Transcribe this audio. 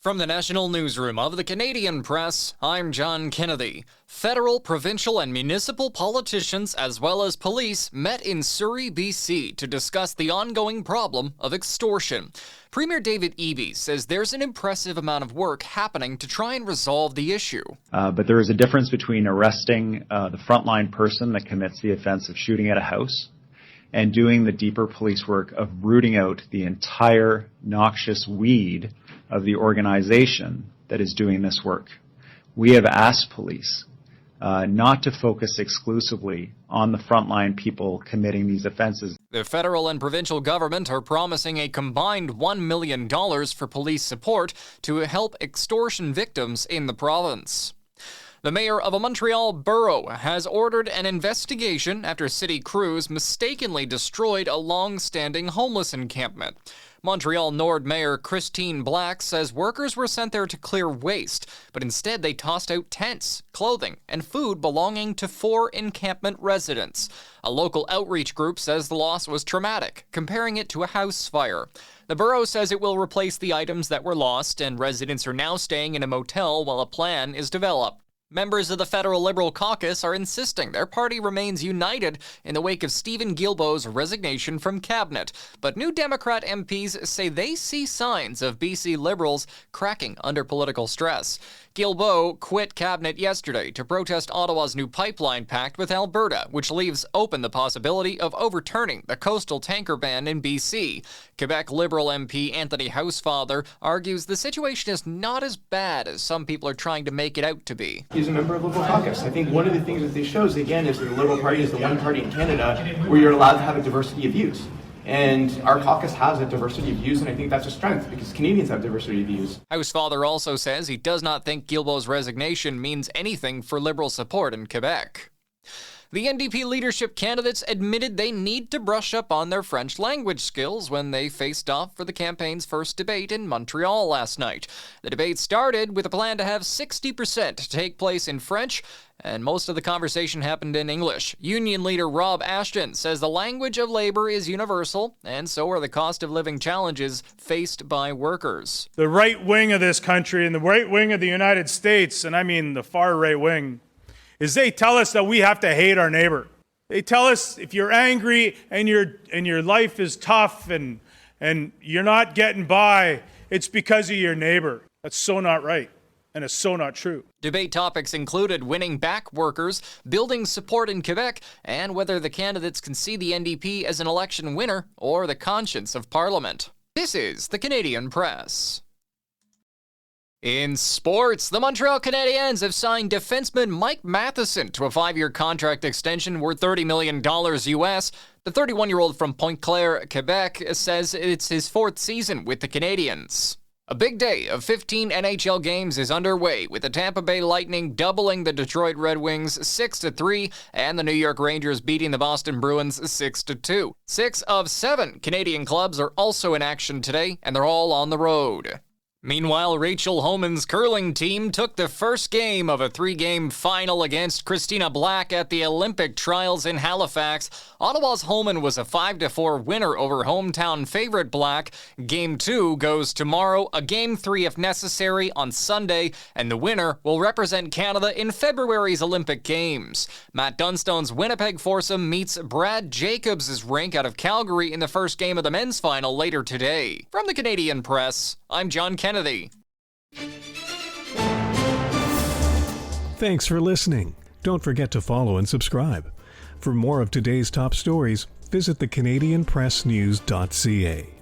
From the National Newsroom of the Canadian Press, I'm John Kennedy. Federal, provincial, and municipal politicians, as well as police, met in Surrey, BC to discuss the ongoing problem of extortion. Premier David Eby says there's an impressive amount of work happening to try and resolve the issue. But there is a difference between arresting the frontline person that commits the offense of shooting at a house and doing the deeper police work of rooting out the entire noxious weed of the organization that is doing this work. We have asked police not to focus exclusively on the frontline people committing these offenses. The federal and provincial government are promising a combined $1 million for police support to help extortion victims in the province. The mayor of a Montreal borough has ordered an investigation after city crews mistakenly destroyed a long-standing homeless encampment. Montreal Nord Mayor Christine Black says workers were sent there to clear waste, but instead they tossed out tents, clothing, and food belonging to 4 encampment residents. A local outreach group says the loss was traumatic, comparing it to a house fire. The borough says it will replace the items that were lost, and residents are now staying in a motel while a plan is developed. Members of the federal Liberal caucus are insisting their party remains united in the wake of Stephen Guilbeault's resignation from cabinet. But new Democrat MPs say they see signs of BC Liberals cracking under political stress. Guilbeault quit cabinet yesterday to protest Ottawa's new pipeline pact with Alberta, which leaves open the possibility of overturning the coastal tanker ban in BC. Quebec Liberal MP Anthony Housefather argues the situation is not as bad as some people are trying to make it out to be. He's a member of the Liberal caucus. I think one of the things that this shows, again, is that the Liberal Party is the one party in Canada where you're allowed to have a diversity of views. And our caucus has a diversity of views, and I think that's a strength because Canadians have diversity of views. Housefather also says he does not think Guilbeault's resignation means anything for Liberal support in Quebec. The NDP leadership candidates admitted they need to brush up on their French language skills when they faced off for the campaign's first debate in Montreal last night. The debate started with a plan to have 60% take place in French, and most of the conversation happened in English. Union leader Rob Ashton says the language of labor is universal, and so are the cost of living challenges faced by workers. The right wing of this country and the right wing of the United States, and I mean the far right wing, is they tell us that we have to hate our neighbor. They tell us if you're angry and your life is tough and you're not getting by, it's because of your neighbor. That's so not right, and it's so not true. Debate topics included winning back workers, building support in Quebec, and whether the candidates can see the NDP as an election winner or the conscience of Parliament. This is the Canadian Press. In sports, the Montreal Canadiens have signed defenseman Mike Matheson to a 5-year contract extension worth $30 million US. The 31-year-old from Pointe-Claire, Quebec, says it's his 4th season with the Canadiens. A big day of 15 NHL games is underway, with the Tampa Bay Lightning doubling the Detroit Red Wings 6-3 and the New York Rangers beating the Boston Bruins 6-2. 6 of 7 Canadian clubs are also in action today, and they're all on the road. Meanwhile, Rachel Homan's curling team took the first game of a 3-game final against Christina Black at the Olympic trials in Halifax. Ottawa's Homan was a 5-4 winner over hometown favorite Black. Game 2 goes tomorrow, a Game 3 if necessary on Sunday, and the winner will represent Canada in February's Olympic Games. Matt Dunstone's Winnipeg foursome meets Brad Jacobs' rink out of Calgary in the first game of the men's final later today. From the Canadian Press, I'm John Kennedy. Thanks for listening. Don't forget to follow and subscribe. For more of today's top stories, visit thecanadianpressnews.ca.